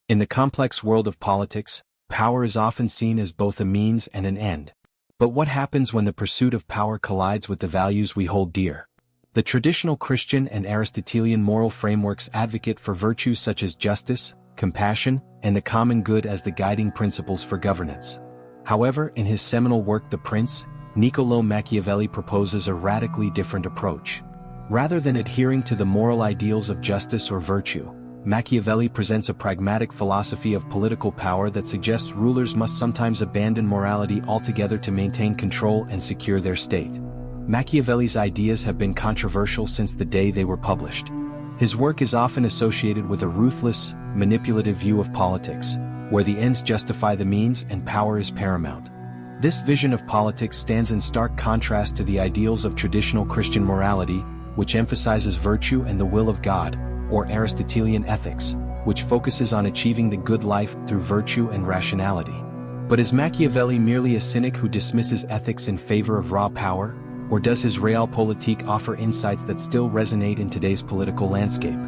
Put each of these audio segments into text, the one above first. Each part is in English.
In the complex world of politics, power is often seen as both a means and an end. But what happens when the pursuit of power collides with the values we hold dear? The traditional Christian and Aristotelian moral frameworks advocate for virtues such as justice, compassion, and the common good as the guiding principles for governance. However, in his seminal work The Prince, Niccolò Machiavelli proposes a radically different approach. Rather than adhering to the moral ideals of justice or virtue, Machiavelli presents a pragmatic philosophy of political power that suggests rulers must sometimes abandon morality altogether to maintain control and secure their state. Machiavelli's ideas have been controversial since the day they were published. His work is often associated with a ruthless, manipulative view of politics, where the ends justify the means and power is paramount. This vision of politics stands in stark contrast to the ideals of traditional Christian morality, which emphasizes virtue and the will of God, or Aristotelian ethics, which focuses on achieving the good life through virtue and rationality. But is Machiavelli merely a cynic who dismisses ethics in favor of raw power, or does his Realpolitik offer insights that still resonate in today's political landscape?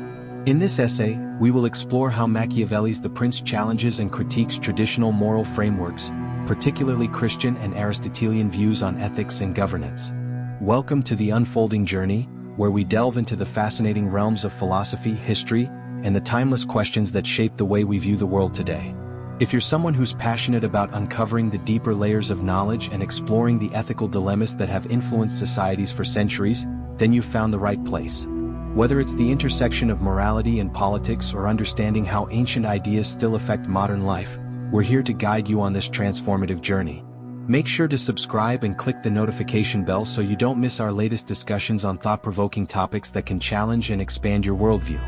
In this essay, we will explore how Machiavelli's The Prince challenges and critiques traditional moral frameworks, particularly Christian and Aristotelian views on ethics and governance. Welcome to the unfolding journey, where we delve into the fascinating realms of philosophy, history, and the timeless questions that shape the way we view the world today. If you're someone who's passionate about uncovering the deeper layers of knowledge and exploring the ethical dilemmas that have influenced societies for centuries, then you've found the right place. Whether it's the intersection of morality and politics or understanding how ancient ideas still affect modern life, we're here to guide you on this transformative journey. Make sure to subscribe and click the notification bell so you don't miss our latest discussions on thought-provoking topics that can challenge and expand your worldview.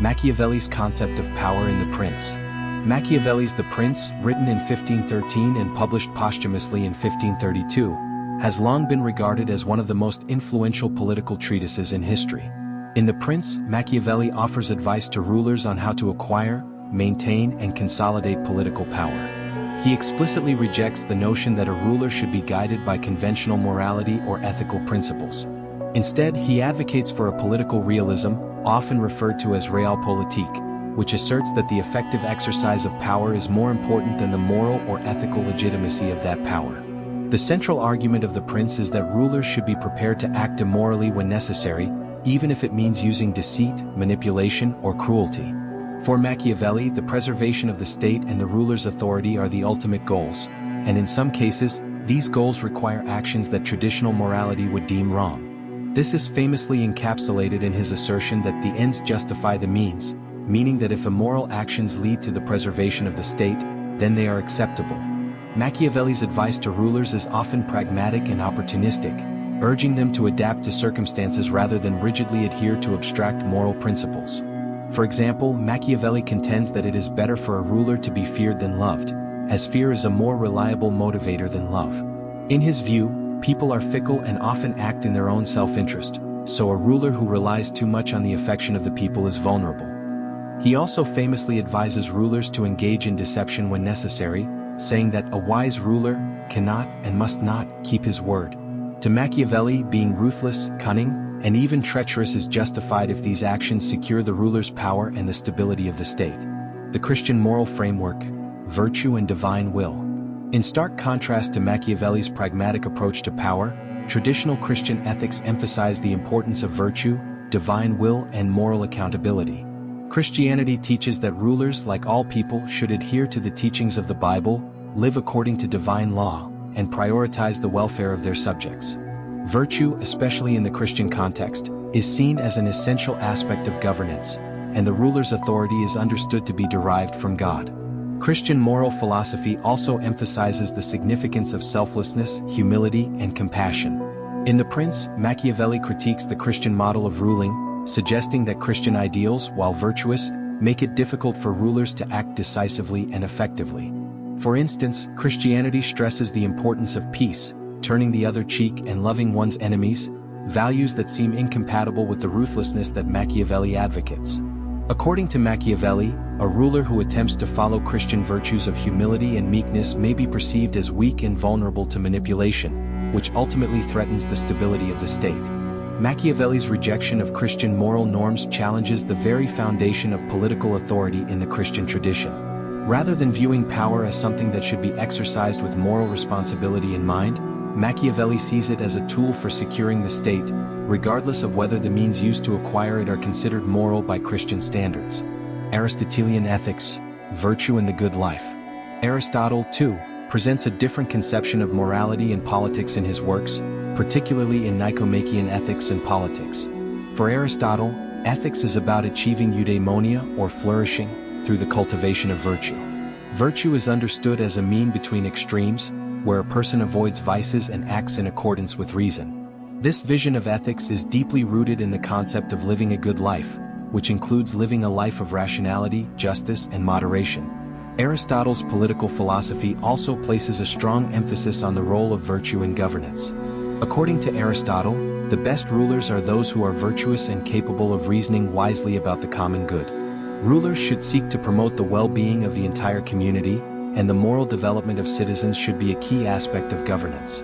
Machiavelli's concept of power in The Prince. Machiavelli's The Prince, written in 1513 and published posthumously in 1532, has long been regarded as one of the most influential political treatises in history. In The Prince, Machiavelli offers advice to rulers on how to acquire, maintain, and consolidate political power. He explicitly rejects the notion that a ruler should be guided by conventional morality or ethical principles. Instead, he advocates for a political realism, often referred to as Realpolitik, which asserts that the effective exercise of power is more important than the moral or ethical legitimacy of that power. The central argument of The Prince is that rulers should be prepared to act immorally when necessary, even if it means using deceit, manipulation, or cruelty. For Machiavelli, the preservation of the state and the ruler's authority are the ultimate goals, and in some cases, these goals require actions that traditional morality would deem wrong. This is famously encapsulated in his assertion that the ends justify the means, meaning that if immoral actions lead to the preservation of the state, then they are acceptable. Machiavelli's advice to rulers is often pragmatic and opportunistic, urging them to adapt to circumstances rather than rigidly adhere to abstract moral principles. For example, Machiavelli contends that it is better for a ruler to be feared than loved, as fear is a more reliable motivator than love. In his view, people are fickle and often act in their own self-interest, so a ruler who relies too much on the affection of the people is vulnerable. He also famously advises rulers to engage in deception when necessary, saying that a wise ruler cannot and must not keep his word. To Machiavelli, being ruthless, cunning, and even treacherous is justified if these actions secure the ruler's power and the stability of the state. The Christian moral framework, virtue and divine will. In stark contrast to Machiavelli's pragmatic approach to power, traditional Christian ethics emphasize the importance of virtue, divine will, and moral accountability. Christianity teaches that rulers, like all people, should adhere to the teachings of the Bible, live according to divine law, and prioritize the welfare of their subjects. Virtue, especially in the Christian context, is seen as an essential aspect of governance, and the ruler's authority is understood to be derived from God. Christian moral philosophy also emphasizes the significance of selflessness, humility, and compassion. In The Prince, Machiavelli critiques the Christian model of ruling, suggesting that Christian ideals, while virtuous, make it difficult for rulers to act decisively and effectively. For instance, Christianity stresses the importance of peace, turning the other cheek and loving one's enemies, values that seem incompatible with the ruthlessness that Machiavelli advocates. According to Machiavelli, a ruler who attempts to follow Christian virtues of humility and meekness may be perceived as weak and vulnerable to manipulation, which ultimately threatens the stability of the state. Machiavelli's rejection of Christian moral norms challenges the very foundation of political authority in the Christian tradition. Rather than viewing power as something that should be exercised with moral responsibility in mind, Machiavelli sees it as a tool for securing the state, regardless of whether the means used to acquire it are considered moral by Christian standards. Aristotelian ethics, virtue and the good life. Aristotle, too, presents a different conception of morality and politics in his works, particularly in Nicomachean Ethics and Politics. For Aristotle, ethics is about achieving eudaimonia or flourishing through the cultivation of virtue. Virtue is understood as a mean between extremes, where a person avoids vices and acts in accordance with reason. This vision of ethics is deeply rooted in the concept of living a good life, which includes living a life of rationality, justice, and moderation. Aristotle's political philosophy also places a strong emphasis on the role of virtue in governance. According to Aristotle, the best rulers are those who are virtuous and capable of reasoning wisely about the common good. Rulers should seek to promote the well-being of the entire community, and the moral development of citizens should be a key aspect of governance.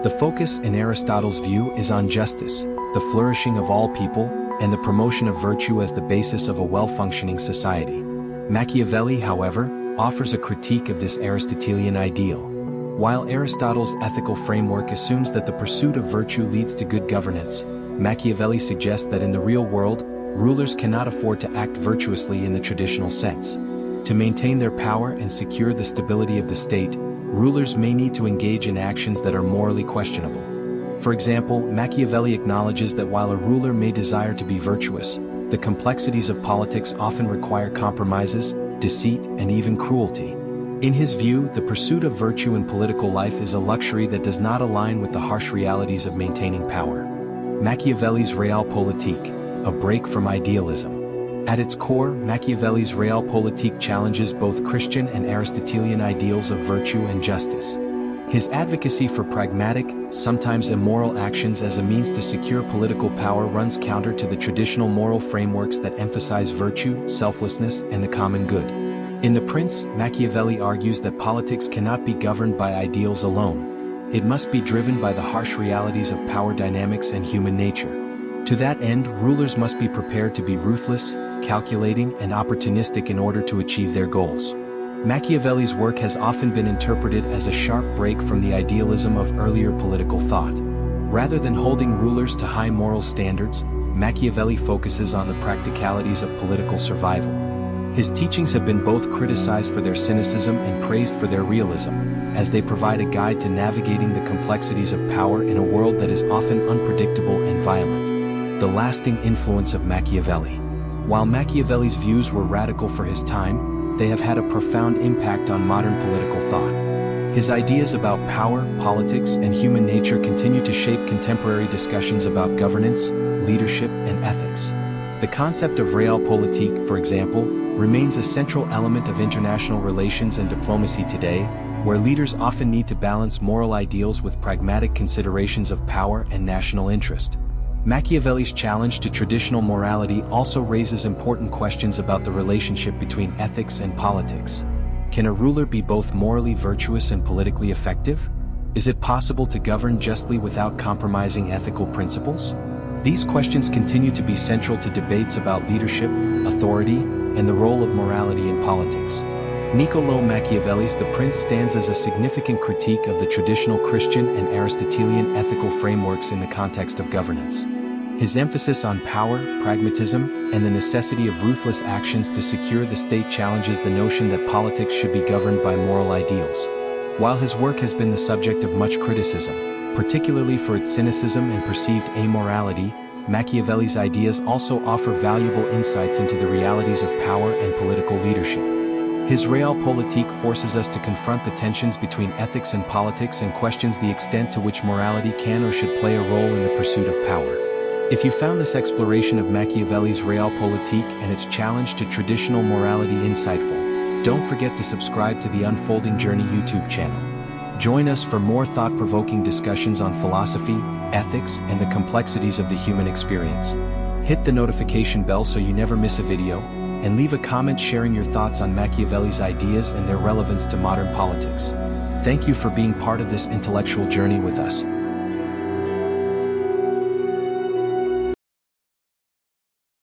The focus in Aristotle's view is on justice, the flourishing of all people, and the promotion of virtue as the basis of a well-functioning society. Machiavelli, however, offers a critique of this Aristotelian ideal. While Aristotle's ethical framework assumes that the pursuit of virtue leads to good governance, Machiavelli suggests that in the real world, rulers cannot afford to act virtuously in the traditional sense. To maintain their power and secure the stability of the state, rulers may need to engage in actions that are morally questionable. For example, Machiavelli acknowledges that while a ruler may desire to be virtuous, the complexities of politics often require compromises, deceit, and even cruelty. In his view, the pursuit of virtue in political life is a luxury that does not align with the harsh realities of maintaining power. Machiavelli's Realpolitik, a break from idealism. At its core, Machiavelli's Realpolitik challenges both Christian and Aristotelian ideals of virtue and justice. His advocacy for pragmatic, sometimes immoral actions as a means to secure political power runs counter to the traditional moral frameworks that emphasize virtue, selflessness, and the common good. In The Prince, Machiavelli argues that politics cannot be governed by ideals alone. It must be driven by the harsh realities of power dynamics and human nature. To that end, rulers must be prepared to be ruthless, calculating, and opportunistic in order to achieve their goals. Machiavelli's work has often been interpreted as a sharp break from the idealism of earlier political thought. Rather than holding rulers to high moral standards, Machiavelli focuses on the practicalities of political survival. His teachings have been both criticized for their cynicism and praised for their realism, as they provide a guide to navigating the complexities of power in a world that is often unpredictable and violent. The lasting influence of Machiavelli. While Machiavelli's views were radical for his time, they have had a profound impact on modern political thought. His ideas about power, politics, and human nature continue to shape contemporary discussions about governance, leadership, and ethics. The concept of Realpolitik, for example, remains a central element of international relations and diplomacy today, where leaders often need to balance moral ideals with pragmatic considerations of power and national interest. Machiavelli's challenge to traditional morality also raises important questions about the relationship between ethics and politics. Can a ruler be both morally virtuous and politically effective? Is it possible to govern justly without compromising ethical principles? These questions continue to be central to debates about leadership, authority, and the role of morality in politics. Niccolò Machiavelli's The Prince stands as a significant critique of the traditional Christian and Aristotelian ethical frameworks in the context of governance. His emphasis on power, pragmatism, and the necessity of ruthless actions to secure the state challenges the notion that politics should be governed by moral ideals. While his work has been the subject of much criticism, particularly for its cynicism and perceived amorality, Machiavelli's ideas also offer valuable insights into the realities of power and political leadership. His Realpolitik forces us to confront the tensions between ethics and politics and questions the extent to which morality can or should play a role in the pursuit of power. If you found this exploration of Machiavelli's Realpolitik and its challenge to traditional morality insightful, don't forget to subscribe to the Unfolding Journey YouTube channel. Join us for more thought-provoking discussions on philosophy, ethics, and the complexities of the human experience. Hit the notification bell so you never miss a video, and leave a comment sharing your thoughts on Machiavelli's ideas and their relevance to modern politics. Thank you for being part of this intellectual journey with us.